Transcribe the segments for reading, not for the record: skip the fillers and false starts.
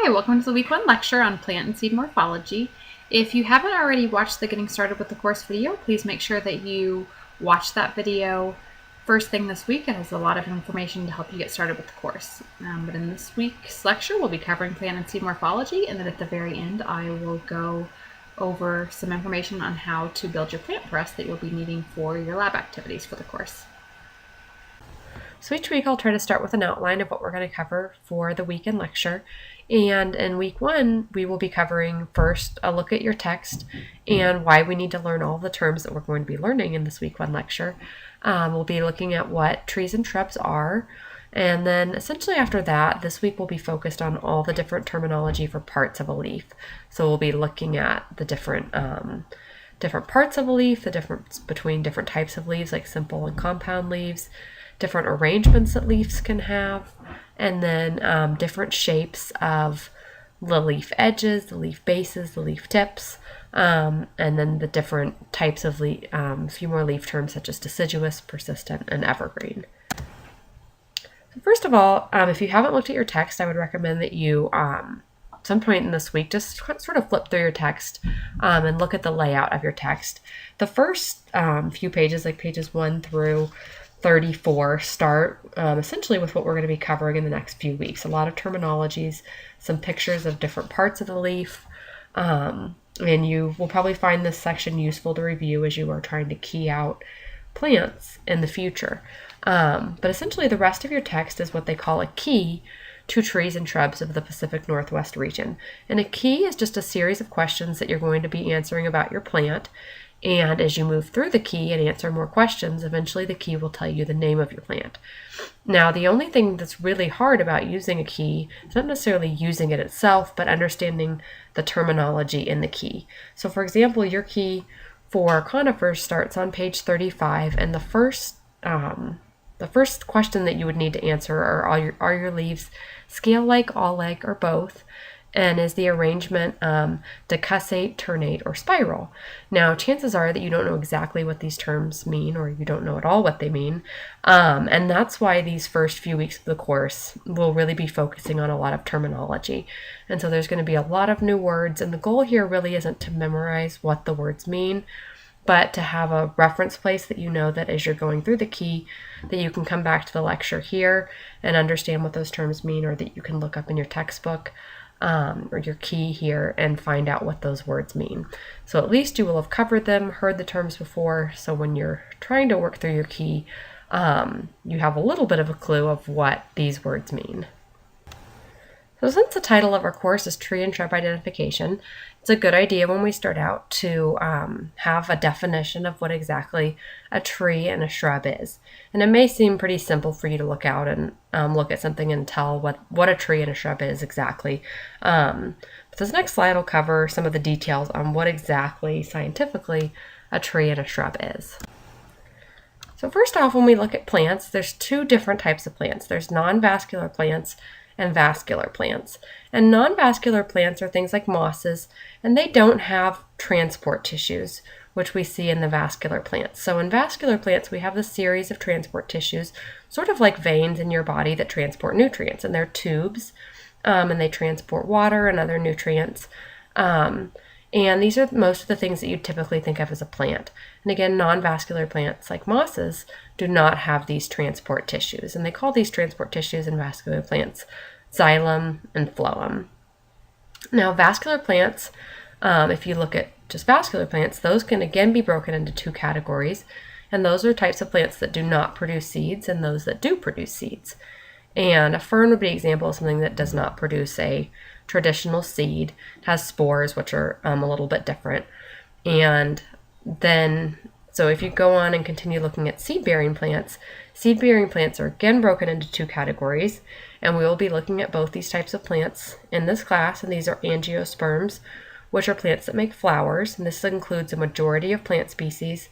Hi, welcome to the week 1 lecture on plant and seed morphology. If you haven't already watched the Getting Started with the Course video, please make sure that you watch that video first thing this week. It has a lot of information to help you get started with the course. But in this week's lecture, we'll be covering plant and seed morphology, and then at the very end, I will go over some information on how to build your plant press that you'll be needing for your lab activities for the course. So each week I'll try to start with an outline of what we're going to cover for the weekend lecture. And in week 1, we will be covering first a look at your text and why we need to learn all the terms that we're going to be learning in this week 1 lecture. We'll be looking at what trees and shrubs are. And then essentially after that, this week will be focused on all the different terminology for parts of a leaf. So we'll be looking at the different parts of a leaf, the difference between different types of leaves like simple and compound leaves, different arrangements that leaves can have, and then different shapes of the leaf edges, the leaf bases, the leaf tips, and then the different types of leaf, a few more leaf terms such as deciduous, persistent, and evergreen. So first of all, if you haven't looked at your text, I would recommend that you, some point in this week, just sort of flip through your text and look at the layout of your text. The first few pages, like pages 1 through 34, start essentially with what we're going to be covering in the next few weeks. A lot of terminologies, some pictures of different parts of the leaf, and you will probably find this section useful to review as you are trying to key out plants in the future. But essentially the rest of your text is what they call a key to trees and shrubs of the Pacific Northwest region. And a key is just a series of questions that you're going to be answering about your plant. And as you move through the key and answer more questions, eventually the key will tell you the name of your plant. Now, the only thing that's really hard about using a key is not necessarily using it itself, but understanding the terminology in the key. So for example, your key for conifers starts on page 35, and the first question that you would need to answer are your leaves scale-like, all-like, or both? And is the arrangement decussate, ternate, or spiral? Now, chances are that you don't know exactly what these terms mean, or you don't know at all what they mean. And that's why these first few weeks of the course will really be focusing on a lot of terminology. And so there's going to be a lot of new words, and the goal here really isn't to memorize what the words mean, but to have a reference place that you know that as you're going through the key, that you can come back to the lecture here and understand what those terms mean, or that you can look up in your textbook or your key here and find out what those words mean. So at least you will have covered them, heard the terms before, so when you're trying to work through your key, you have a little bit of a clue of what these words mean. So since the title of our course is Tree and Shrub Identification, it's a good idea when we start out to have a definition of what exactly a tree and a shrub is. And it may seem pretty simple for you to look out and look at something and tell what a tree and a shrub is exactly. But this next slide will cover some of the details on what exactly scientifically a tree and a shrub is. So first off, when we look at plants, there's two different types of plants. There's non-vascular plants and vascular plants. And non-vascular plants are things like mosses, and they don't have transport tissues, which we see in the vascular plants. So in vascular plants, we have this series of transport tissues, sort of like veins in your body that transport nutrients, and they're tubes, and they transport water and other nutrients. And these are most of the things that you typically think of as a plant. And again, non-vascular plants like mosses do not have these transport tissues. And they call these transport tissues in vascular plants xylem and phloem. Now, vascular plants, if you look at just vascular plants, those can again be broken into two categories. And those are types of plants that do not produce seeds and those that do produce seeds. And a fern would be an example of something that does not produce a traditional seed. It has spores, which are a little bit different. And then, so if you go on and continue looking at seed-bearing plants are again broken into two categories. And we will be looking at both these types of plants in this class. And these are angiosperms, which are plants that make flowers. And this includes a majority of plant species,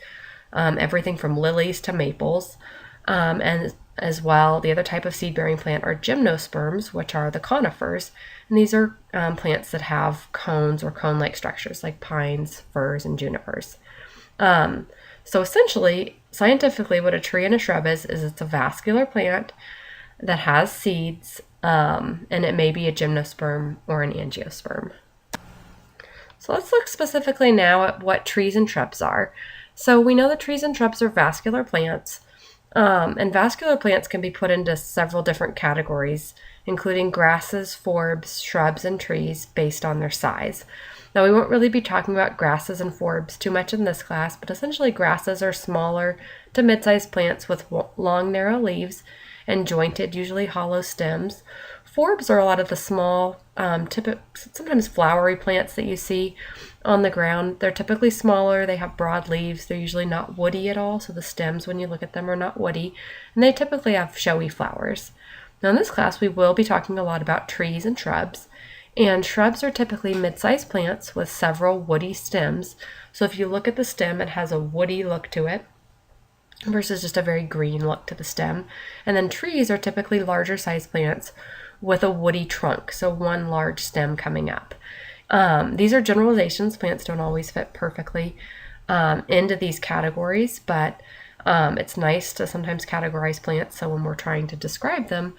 everything from lilies to maples. And as well, the other type of seed-bearing plant are gymnosperms, which are the conifers. And these are plants that have cones or cone-like structures like pines, firs, and junipers. So essentially, scientifically, what a tree and a shrub is it's a vascular plant that has seeds, and it may be a gymnosperm or an angiosperm. So let's look specifically now at what trees and shrubs are. So we know that trees and shrubs are vascular plants, and vascular plants can be put into several different categories, including grasses, forbs, shrubs, and trees based on their size. Now, we won't really be talking about grasses and forbs too much in this class, but essentially grasses are smaller to mid-sized plants with long, narrow leaves and jointed, usually hollow stems. Forbs are a lot of the small, sometimes flowery plants that you see on the ground. They're typically smaller, they have broad leaves, they're usually not woody at all, so the stems, when you look at them, are not woody, and they typically have showy flowers. Now in this class, we will be talking a lot about trees and shrubs, and shrubs are typically mid-sized plants with several woody stems. So if you look at the stem, it has a woody look to it versus just a very green look to the stem. And then trees are typically larger sized plants with a woody trunk, so one large stem coming up. These are generalizations. Plants don't always fit perfectly into these categories, but it's nice to sometimes categorize plants, so when we're trying to describe them,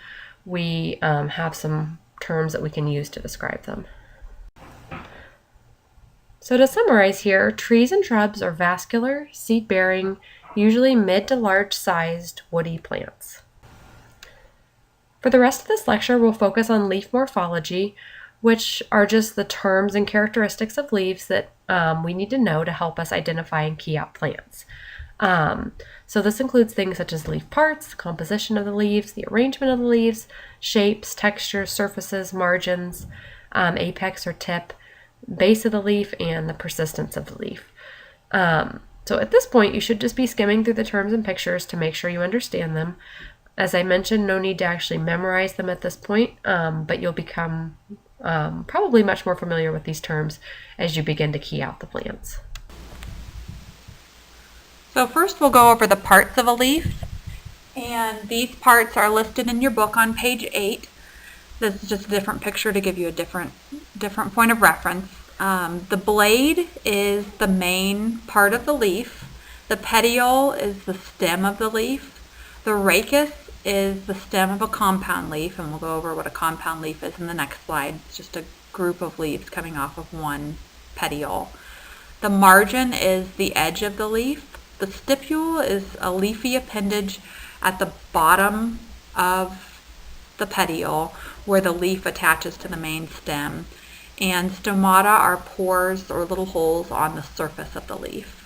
we have some terms that we can use to describe them. So to summarize here, trees and shrubs are vascular, seed-bearing, usually mid to large-sized woody plants. For the rest of this lecture, we'll focus on leaf morphology, which are just the terms and characteristics of leaves that we need to know to help us identify and key out plants. So this includes things such as leaf parts, the composition of the leaves, the arrangement of the leaves, shapes, textures, surfaces, margins, apex or tip, base of the leaf, and the persistence of the leaf. So at this point, you should just be skimming through the terms and pictures to make sure you understand them. As I mentioned, no need to actually memorize them at this point, but you'll become probably much more familiar with these terms as you begin to key out the plants. So first we'll go over the parts of a leaf, and these parts are listed in your book on page 8. This is just a different picture to give you a different point of reference. The blade is the main part of the leaf. The petiole is the stem of the leaf. The rachis is the stem of a compound leaf, and we'll go over what a compound leaf is in the next slide. It's just a group of leaves coming off of one petiole. The margin is the edge of the leaf. The stipule is a leafy appendage at the bottom of the petiole where the leaf attaches to the main stem. And stomata are pores or little holes on the surface of the leaf.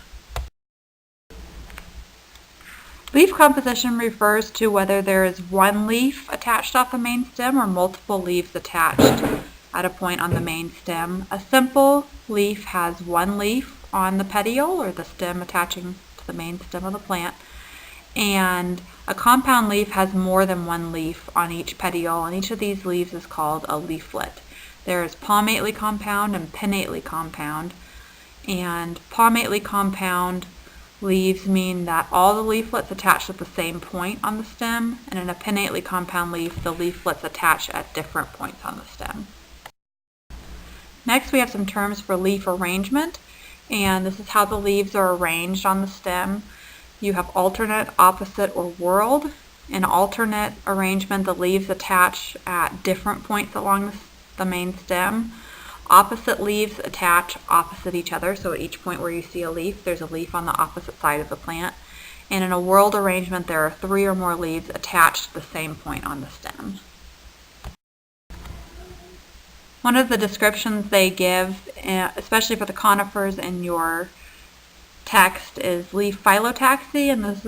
Leaf composition refers to whether there is one leaf attached off the main stem or multiple leaves attached at a point on the main stem. A simple leaf has one leaf on the petiole or the stem attaching to the main stem of the plant, and a compound leaf has more than one leaf on each petiole, and each of these leaves is called a leaflet. There is palmately compound and pinnately compound, and palmately compound leaves mean that all the leaflets attach at the same point on the stem, and in a pinnately compound leaf, the leaflets attach at different points on the stem. Next, we have some terms for leaf arrangement, and this is how the leaves are arranged on the stem. You have alternate, opposite, or whorled. In alternate arrangement, the leaves attach at different points along the main stem. Opposite leaves attach opposite each other, so at each point where you see a leaf, there's a leaf on the opposite side of the plant. And in a whorled arrangement, there are 3 or more leaves attached to the same point on the stem. One of the descriptions they give, especially for the conifers in your text, is leaf phyllotaxy, and this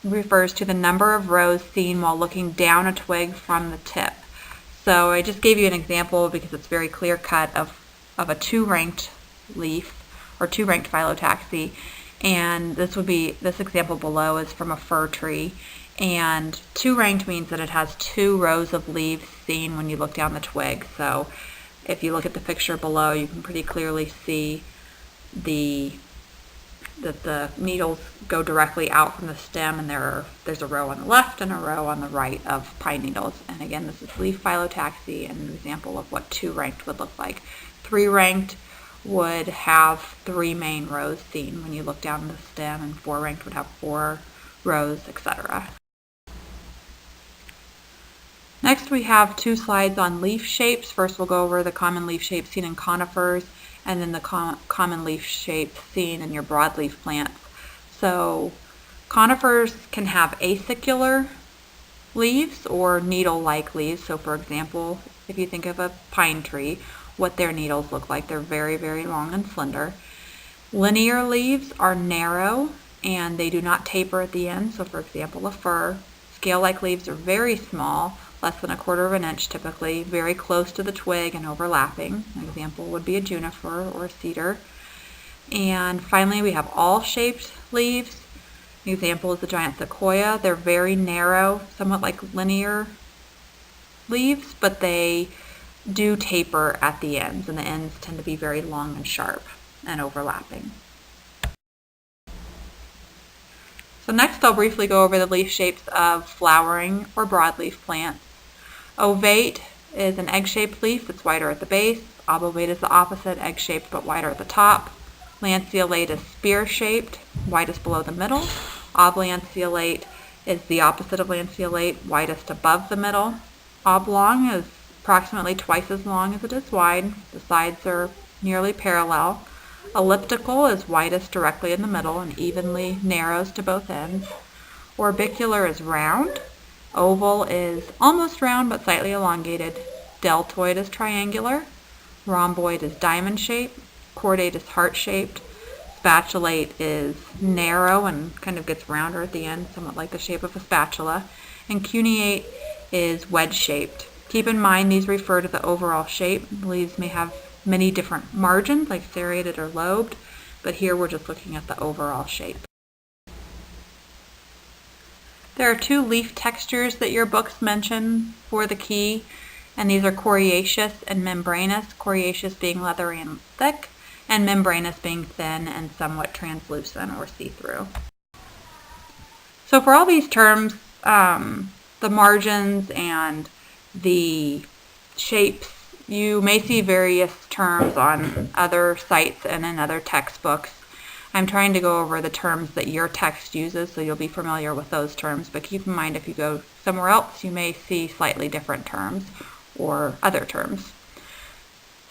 refers to the number of rows seen while looking down a twig from the tip. So I just gave you an example because it's very clear cut of a 2-ranked leaf or 2-ranked phyllotaxy, and this example below is from a fir tree, and 2-ranked means that it has 2 rows of leaves seen when you look down the twig. So if you look at the picture below, you can pretty clearly see that the needles go directly out from the stem, and there's a row on the left and a row on the right of pine needles. And again, this is leaf phyllotaxy, and an example of what 2-ranked would look like. 3-ranked would have 3 main rows seen when you look down the stem, and 4-ranked would have 4 rows, etc. Next, we have 2 slides on leaf shapes. First, we'll go over the common leaf shapes seen in conifers, and then the common leaf shapes seen in your broadleaf plants. So, conifers can have acicular leaves or needle-like leaves. So, for example, if you think of a pine tree, what their needles look like, they're very, very long and slender. Linear leaves are narrow and they do not taper at the end. So, for example, a fir. Scale-like leaves are very small, less than 1/4 of an inch typically, very close to the twig and overlapping. An example would be a juniper or a cedar. And finally, we have all-shaped leaves. An example is the giant sequoia. They're very narrow, somewhat like linear leaves, but they do taper at the ends, and the ends tend to be very long and sharp and overlapping. So next I'll briefly go over the leaf shapes of flowering or broadleaf plants. Ovate is an egg-shaped leaf that's wider at the base. Obovate is the opposite, egg-shaped but wider at the top. Lanceolate is spear-shaped, widest below the middle. Oblanceolate is the opposite of lanceolate, widest above the middle. Oblong is approximately twice as long as it is wide. The sides are nearly parallel. Elliptical is widest directly in the middle and evenly narrows to both ends. Orbicular is round. Oval is almost round but slightly elongated. Deltoid is triangular. Rhomboid is diamond-shaped. Cordate is heart-shaped. Spatulate is narrow and kind of gets rounder at the end, somewhat like the shape of a spatula. And cuneate is wedge-shaped. Keep in mind these refer to the overall shape. The leaves may have many different margins, like serrated or lobed, but here we're just looking at the overall shape. There are 2 leaf textures that your books mention for the key, and these are coriaceous and membranous, coriaceous being leathery and thick, and membranous being thin and somewhat translucent or see-through. So for all these terms, the margins and the shapes, you may see various terms on other sites and in other textbooks. I'm trying to go over the terms that your text uses, so you'll be familiar with those terms, but keep in mind if you go somewhere else, you may see slightly different terms or other terms.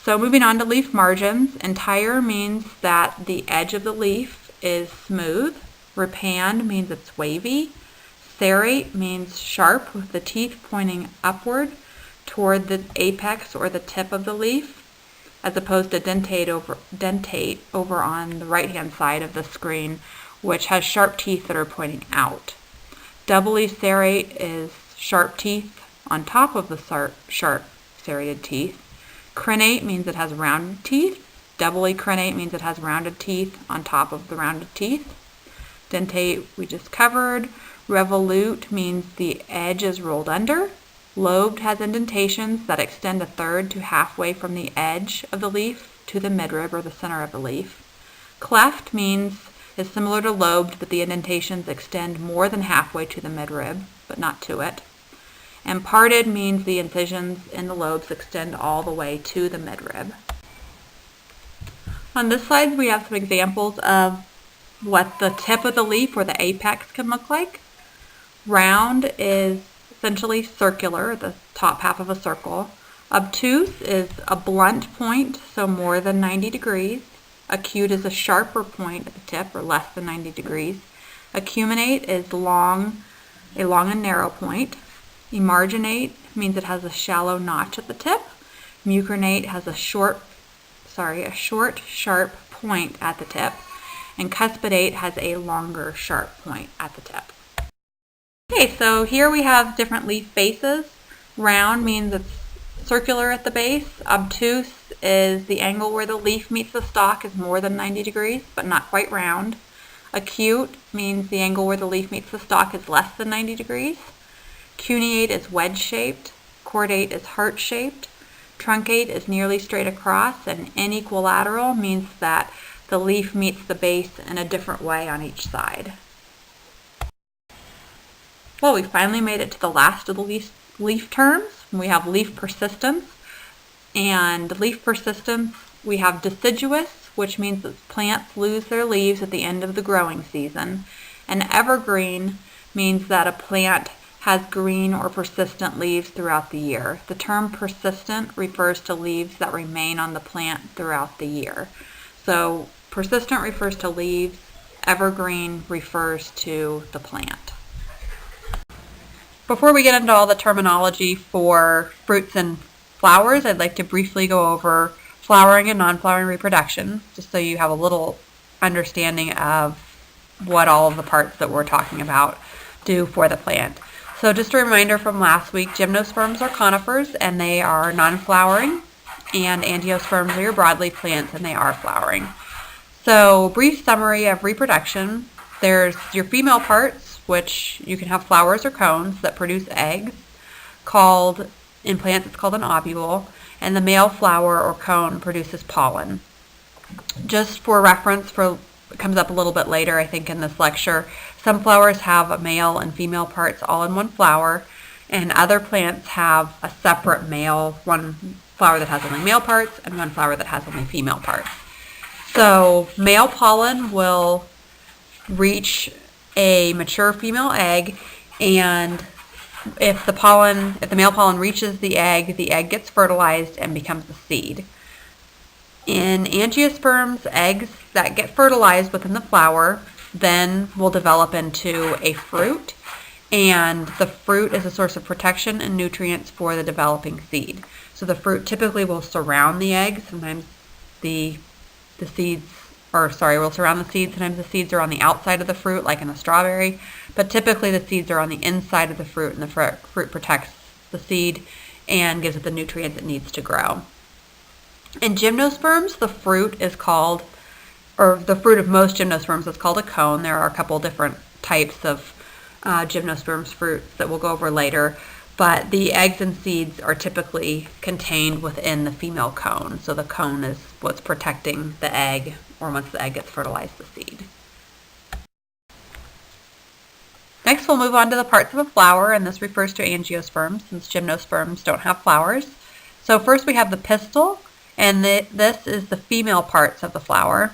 So moving on to leaf margins, entire means that the edge of the leaf is smooth. Repand means it's wavy. Serrate means sharp with the teeth pointing upward toward the apex or the tip of the leaf, as opposed to dentate over on the right-hand side of the screen, which has sharp teeth that are pointing out. Doubly serrate is sharp teeth on top of the sharp serrated teeth. Crenate means it has rounded teeth. Doubly crenate means it has rounded teeth on top of the rounded teeth. Dentate we just covered. Revolute means the edge is rolled under. Lobed has indentations that extend 1/3 to halfway from the edge of the leaf to the midrib or the center of the leaf. Cleft means is similar to lobed, but the indentations extend more than halfway to the midrib, but not to it. And parted means the incisions in the lobes extend all the way to the midrib. On this slide, we have some examples of what the tip of the leaf or the apex can look like. Round is essentially circular, the top half of a circle. Obtuse is a blunt point, so more than 90 degrees. Acute is a sharper point at the tip, or less than 90 degrees. Acuminate is a long and narrow point. Emarginate means it has a shallow notch at the tip. Mucronate has a short, sharp point at the tip. And cuspidate has a longer, sharp point at the tip. Okay, so here we have different leaf faces. Round means it's circular at the base. Obtuse is the angle where the leaf meets the stalk is more than 90 degrees, but not quite round. Acute means the angle where the leaf meets the stalk is less than 90 degrees. Cuneate is wedge-shaped. Cordate is heart-shaped. Truncate is nearly straight across, and inequilateral means that the leaf meets the base in a different way on each side. Well, we finally made it to the last of the leaf terms. We have leaf persistence. And leaf persistence, we have deciduous, which means that plants lose their leaves at the end of the growing season. And evergreen means that a plant has green or persistent leaves throughout the year. The term persistent refers to leaves that remain on the plant throughout the year. So persistent refers to leaves, evergreen refers to the plant. Before we get into all the terminology for fruits and flowers, I'd like to briefly go over flowering and non-flowering reproduction, just so you have a little understanding of what all of the parts that we're talking about do for the plant. So just a reminder from last week, gymnosperms are conifers and they are non-flowering, and angiosperms are your broadleaf plants and they are flowering. So brief summary of reproduction. There's your female parts, which you can have flowers or cones that produce eggs, in plants it's called an ovule, and the male flower or cone produces pollen. Just for reference, it comes up a little bit later, I think, in this lecture, some flowers have male and female parts all in one flower, and other plants have a separate one flower that has only male parts and one flower that has only female parts. So male pollen will reach a mature female egg, and if the male pollen reaches the egg gets fertilized and becomes a seed. In angiosperms, eggs that get fertilized within the flower then will develop into a fruit, and the fruit is a source of protection and nutrients for the developing seed. So the fruit typically will surround the egg. Sometimes will surround the seed. Sometimes the seeds are on the outside of the fruit, like in a strawberry, but typically the seeds are on the inside of the fruit, and the fruit protects the seed and gives it the nutrients it needs to grow. In gymnosperms, the fruit of most gymnosperms is called a cone. There are a couple different types of gymnosperms fruits that we'll go over later, but the eggs and seeds are typically contained within the female cone. So the cone is what's protecting the egg, or once the egg gets fertilized, the seed. Next, we'll move on to the parts of a flower, and this refers to angiosperms since gymnosperms don't have flowers. So first we have the pistil, and this is the female parts of the flower.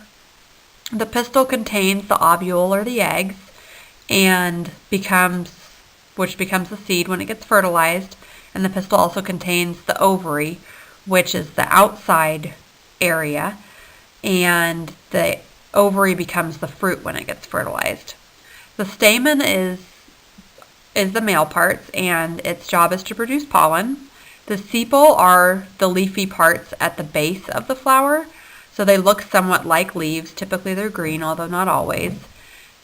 The pistil contains the ovule or the eggs, which becomes the seed when it gets fertilized, and the pistil also contains the ovary, which is the outside area, and the ovary becomes the fruit when it gets fertilized. The stamen is the male parts, and its job is to produce pollen. The sepal are the leafy parts at the base of the flower, so they look somewhat like leaves. Typically they're green, although not always.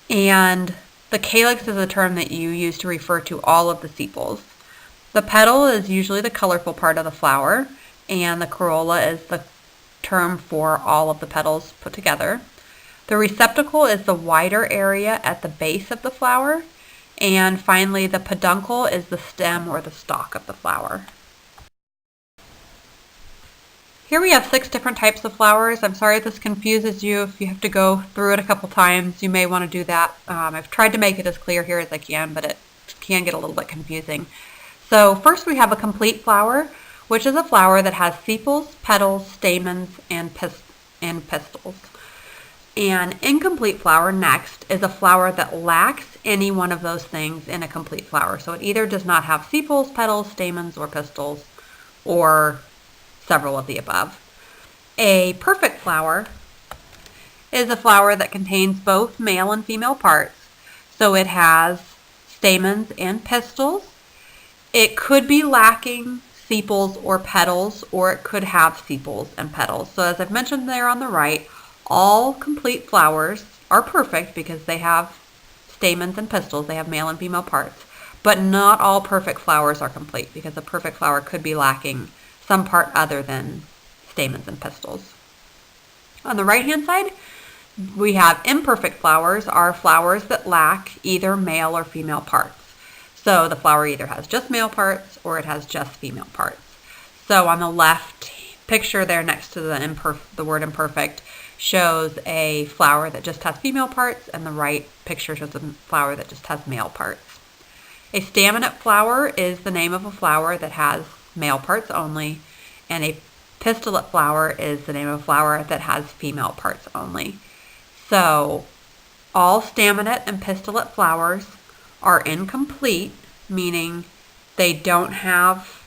And the calyx is a term that you use to refer to all of the sepals. The petal is usually the colorful part of the flower, and the corolla is the term for all of the petals put together. The receptacle is the wider area at the base of the flower, and finally the peduncle is the stem or the stalk of the flower. Here we have 6 different types of flowers. I'm sorry if this confuses you. If you have to go through it a couple times, you may want to do that. I've tried to make it as clear here as I can, but it can get a little bit confusing. So first we have a complete flower, which is a flower that has sepals, petals, stamens, and pistils. An incomplete flower next is a flower that lacks any one of those things in a complete flower. So it either does not have sepals, petals, stamens, or pistils, or several of the above. A perfect flower is a flower that contains both male and female parts. So it has stamens and pistils. It could be lacking sepals or petals, or it could have sepals and petals. So as I've mentioned there on the right, all complete flowers are perfect because they have stamens and pistils. They have male and female parts. But not all perfect flowers are complete, because a perfect flower could be lacking some part other than stamens and pistils. On the right-hand side, we have imperfect flowers, are flowers that lack either male or female parts. So the flower either has just male parts or it has just female parts. So on the left picture there next to the word imperfect shows a flower that just has female parts, and the right picture shows a flower that just has male parts. A staminate flower is the name of a flower that has male parts only, and a pistillate flower is the name of a flower that has female parts only. So all staminate and pistillate flowers are incomplete, meaning they don't have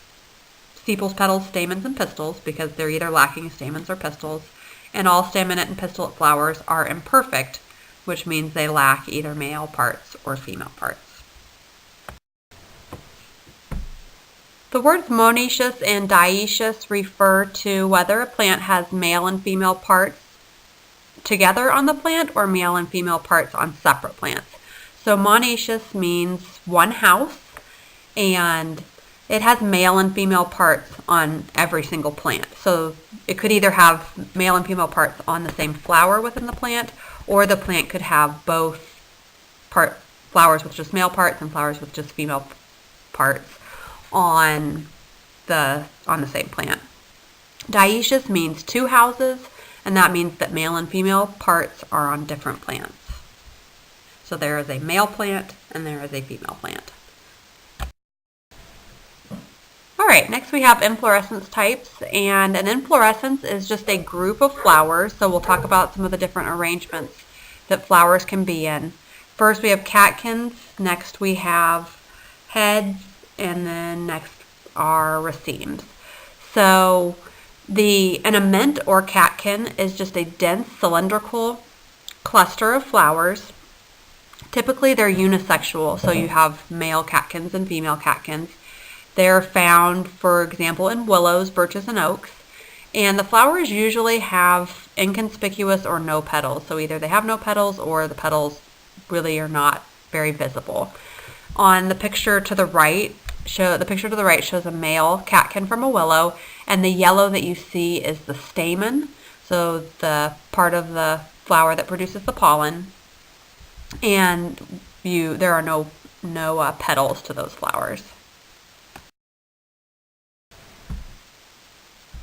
sepals, petals, stamens, and pistils because they're either lacking stamens or pistils. And all staminate and pistillate flowers are imperfect, which means they lack either male parts or female parts. The words monoecious and dioecious refer to whether a plant has male and female parts together on the plant or male and female parts on separate plants. So monoecious means one house, and it has male and female parts on every single plant. So it could either have male and female parts on the same flower within the plant, or the plant could have both flowers with just male parts and flowers with just female parts on the same plant. Dioecious means two houses, and that means that male and female parts are on different plants. So there is a male plant and there is a female plant. All right, next we have inflorescence types, and an inflorescence is just a group of flowers. So we'll talk about some of the different arrangements that flowers can be in. First we have catkins, next we have heads, and then next are racemes. So an ament or catkin is just a dense cylindrical cluster of flowers. Typically they're unisexual, so you have male catkins and female catkins. They're found, for example, in willows, birches, and oaks. And the flowers usually have inconspicuous or no petals. So either they have no petals or the petals really are not very visible. On the picture to the right, shows a male catkin from a willow, and the yellow that you see is the stamen, so the part of the flower that produces the pollen. And there are no petals to those flowers.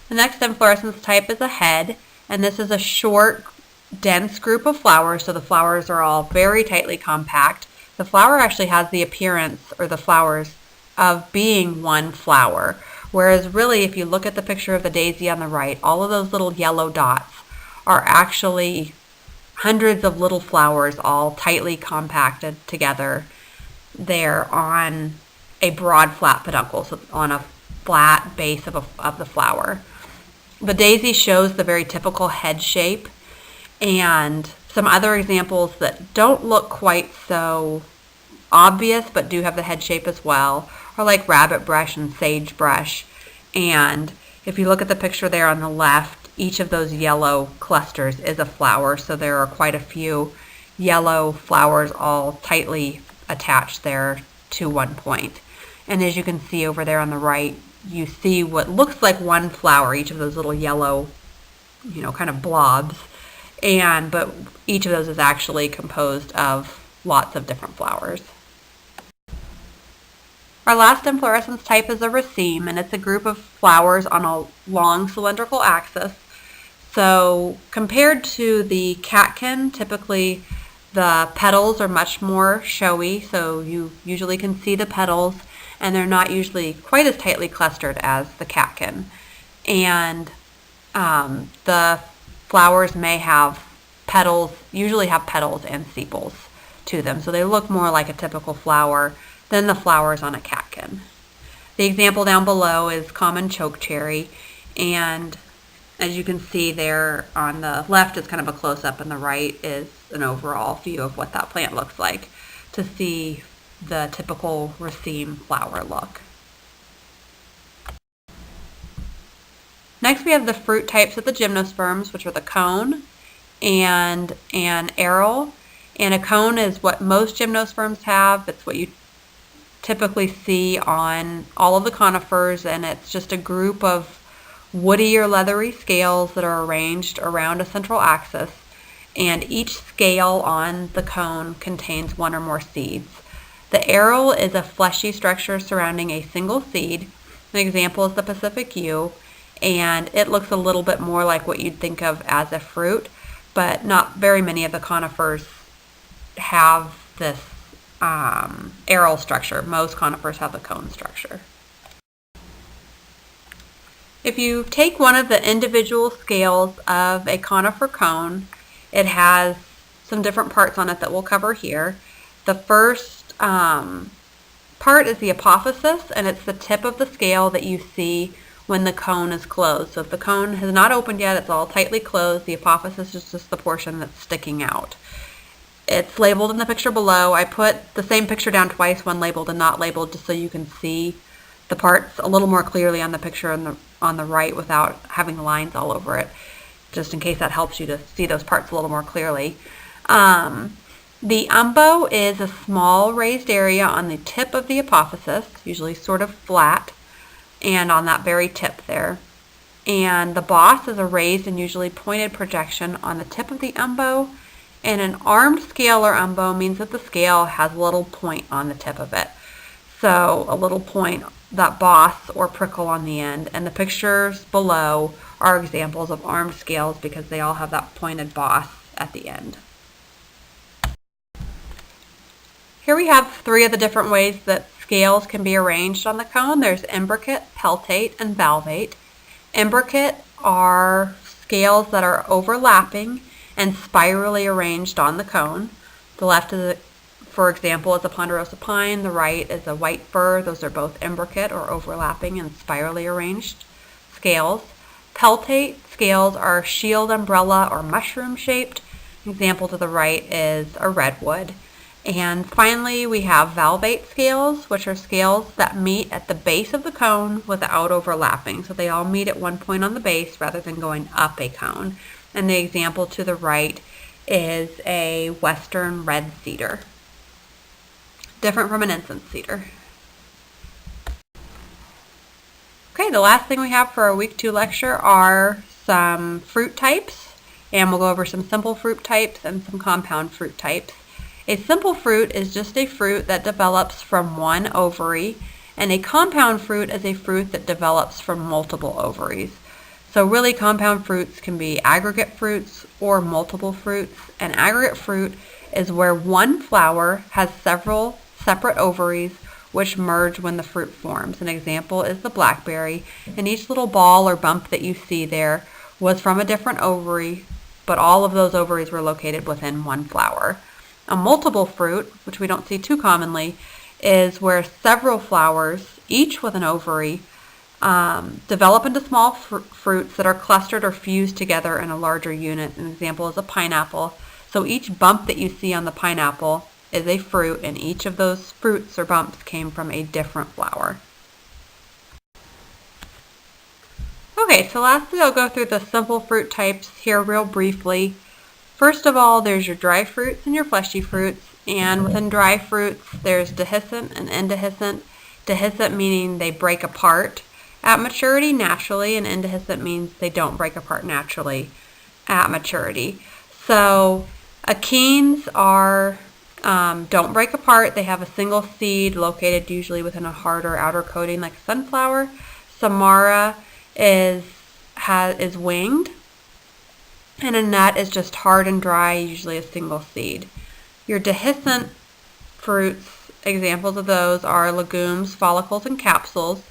The next inflorescence type is a head, and this is a short, dense group of flowers, so the flowers are all very tightly compact. The flower actually has the appearance, or the flowers, of being one flower, whereas really if you look at the picture of the daisy on the right, all of those little yellow dots are actually hundreds of little flowers all tightly compacted together there on a broad flat peduncle, so on a flat base of the flower. The daisy shows the very typical head shape, and some other examples that don't look quite so obvious but do have the head shape as well are like rabbit brush and sagebrush. And if you look at the picture there on the left, each of those yellow clusters is a flower, so there are quite a few yellow flowers all tightly attached there to one point. And as you can see over there on the right, you see what looks like one flower, each of those little yellow, kind of blobs, but each of those is actually composed of lots of different flowers. Our last inflorescence type is a raceme, and it's a group of flowers on a long cylindrical axis. So compared to the catkin, typically the petals are much more showy, so you usually can see the petals, and they're not usually quite as tightly clustered as the catkin. And the flowers may have petals, usually have petals and sepals to them, so they look more like a typical flower than the flowers on a catkin. The example down below is common chokecherry, and as you can see there on the left is kind of a close-up and the right is an overall view of what that plant looks like to see the typical raceme flower look. Next we have the fruit types of the gymnosperms, which are the cone and an aril. And a cone is what most gymnosperms have. It's what you typically see on all of the conifers, and it's just a group of woody or leathery scales that are arranged around a central axis, and each scale on the cone contains one or more seeds. The aril is a fleshy structure surrounding a single seed. An example is the Pacific yew, and it looks a little bit more like what you'd think of as a fruit, but not very many of the conifers have this aril structure. Most conifers have the cone structure. If you take one of the individual scales of a conifer cone, it has some different parts on it that we'll cover here. The first part part is the apophysis, and it's the tip of the scale that you see when the cone is closed. So if the cone has not opened yet, it's all tightly closed. The apophysis is just the portion that's sticking out. It's labeled in the picture below. I put the same picture down twice, one labeled and not labeled, just so you can see the parts a little more clearly on the picture on the right without having lines all over it, just in case that helps you to see those parts a little more clearly. The umbo is a small raised area on the tip of the apophysis, usually sort of flat, and on that very tip there. And the boss is a raised and usually pointed projection on the tip of the umbo. And an armed scale or umbo means that the scale has a little point on the tip of it. So a little point, that boss or prickle on the end. And the pictures below are examples of armed scales because they all have that pointed boss at the end. Here we have 3 of the different ways that scales can be arranged on the cone. There's imbricate, peltate, and valvate. Imbricate are scales that are overlapping and spirally arranged on the cone. The left, for example, is a ponderosa pine. The right is a white fir. Those are both imbricate or overlapping and spirally arranged scales. Peltate scales are shield, umbrella, or mushroom shaped. An example to the right is a redwood. And finally, we have valvate scales, which are scales that meet at the base of the cone without overlapping. So they all meet at one point on the base rather than going up a cone. And the example to the right is a western red cedar, different from an incense cedar. Okay, the last thing we have for our week 2 lecture are some fruit types, and we'll go over some simple fruit types and some compound fruit types. A simple fruit is just a fruit that develops from one ovary, and a compound fruit is a fruit that develops from multiple ovaries. So really, compound fruits can be aggregate fruits or multiple fruits. An aggregate fruit is where one flower has several separate ovaries which merge when the fruit forms. An example is the blackberry, and each little ball or bump that you see there was from a different ovary, but all of those ovaries were located within one flower. A multiple fruit, which we don't see too commonly, is where several flowers, each with an ovary, develop into small fruits that are clustered or fused together in a larger unit. An example is a pineapple. So each bump that you see on the pineapple is a fruit, and each of those fruits or bumps came from a different flower. Okay, so lastly I'll go through the simple fruit types here real briefly. First of all, there's your dry fruits and your fleshy fruits, and within dry fruits there's dehiscent and indehiscent. Dehiscent meaning they break apart at maturity naturally, and indehiscent means they don't break apart naturally at maturity. So achenes are don't break apart. They have a single seed located usually within a harder outer coating like sunflower. Samara is winged, and a nut is just hard and dry, usually a single seed. Your dehiscent fruits, examples of those are legumes, follicles, and capsules.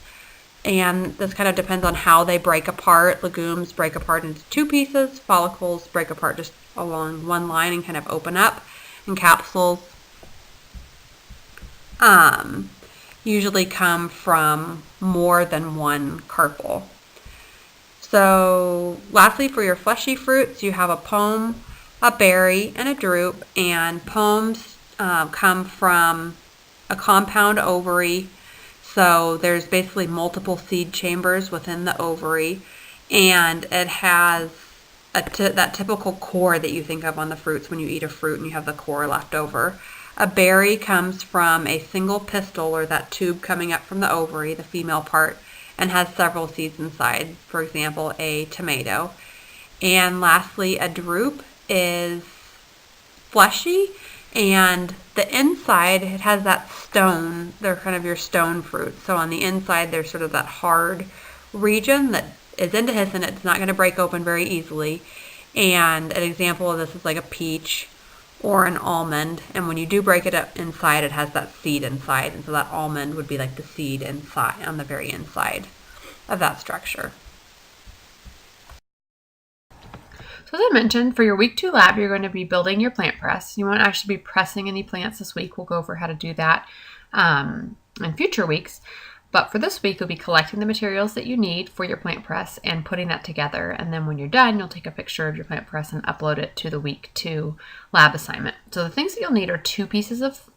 And this kind of depends on how they break apart. Legumes break apart into 2 pieces. Follicles break apart just along one line and kind of open up. And capsules usually come from more than one carpel. So lastly, for your fleshy fruits, you have a pome, a berry, and a drupe. And pomes come from a compound ovary. So there's basically multiple seed chambers within the ovary, and it has that typical core that you think of on the fruits when you eat a fruit and you have the core left over. A berry comes from a single pistil, or that tube coming up from the ovary, the female part, and has several seeds inside, for example, a tomato. And lastly, a drupe is fleshy, and the inside, it has that stone. They're kind of your stone fruit. So on the inside, there's sort of that hard region that is indehiscent. It's not going to break open very easily. And an example of this is like a peach or an almond. And when you do break it up inside, it has that seed inside. And so that almond would be like the seed inside, on the very inside of that structure. So as I mentioned, for your week 2 lab, you're going to be building your plant press. You won't actually be pressing any plants this week. We'll go over how to do that. And in future weeks. But for this week, you'll be collecting the materials that you need for your plant press and putting that together. And then when you're done, you'll take a picture of your plant press and upload it to the week 2 lab assignment. So the things that you'll need are 2 pieces of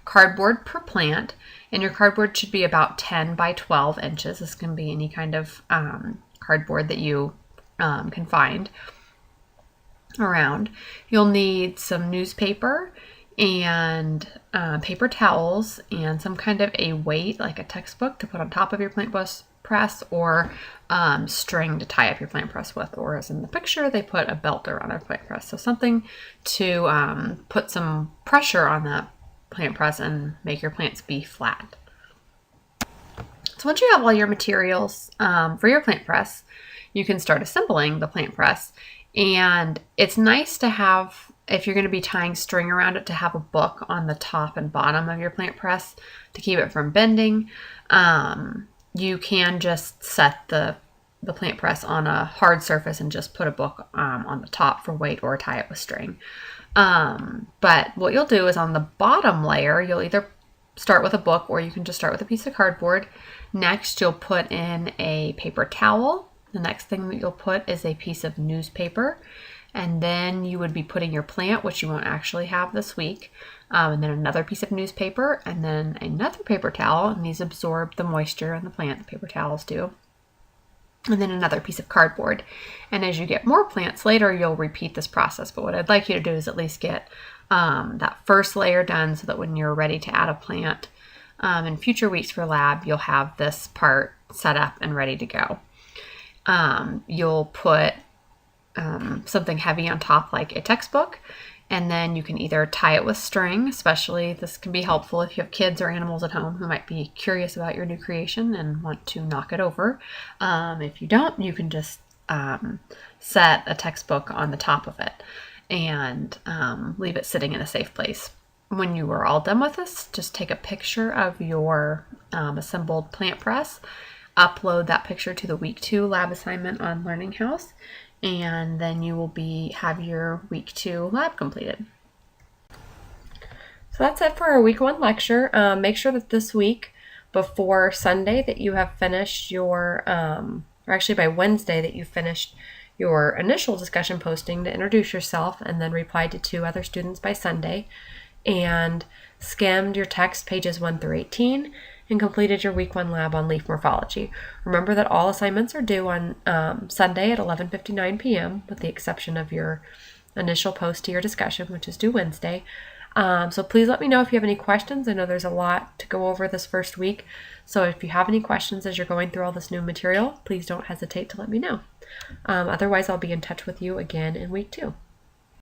cardboard per plant. And your cardboard should be about 10 by 12 inches. This can be any kind of cardboard that you can find around. You'll need some newspaper and paper towels and some kind of a weight, like a textbook, to put on top of your plant press, or string to tie up your plant press with, or as in the picture, they put a belt around their plant press. So something to put some pressure on that plant press and make your plants be flat. So once you have all your materials for your plant press, you can start assembling the plant press. And it's nice to have, if you're going to be tying string around it, to have a book on the top and bottom of your plant press to keep it from bending. You can just set the plant press on a hard surface and just put a book on the top for weight, or tie it with string. But what you'll do is on the bottom layer, you'll either start with a book, or you can just start with a piece of cardboard. Next, you'll put in a paper towel. The next thing that you'll put is a piece of newspaper, and then you would be putting your plant, which you won't actually have this week, and then another piece of newspaper, and then another paper towel, and these absorb the moisture in the plant, the paper towels do, and then another piece of cardboard. And as you get more plants later, you'll repeat this process, but what I'd like you to do is at least get that first layer done, so that when you're ready to add a plant in future weeks for lab, you'll have this part set up and ready to go. You'll put something heavy on top, like a textbook, and then you can either tie it with string. Especially this can be helpful if you have kids or animals at home who might be curious about your new creation and want to knock it over. If you don't, you can just set a textbook on the top of it and leave it sitting in a safe place. When you are all done with this, just take a picture of your assembled plant press, upload that picture to the week 2 lab assignment on Learning House, and then you will have your week 2 lab completed. So that's it for our week 1 lecture. Make sure that this week, before Sunday, that you have finished your, or actually by Wednesday, that you finished your initial discussion posting to introduce yourself, and then replied to 2 other students by Sunday, and skimmed your text pages 1 through 18, and completed your week 1 lab on leaf morphology. Remember that all assignments are due on Sunday at 11:59 p.m., with the exception of your initial post to your discussion, which is due Wednesday. So please let me know if you have any questions. I know there's a lot to go over this first week, so if you have any questions as you're going through all this new material, please don't hesitate to let me know. Otherwise, I'll be in touch with you again in week 2.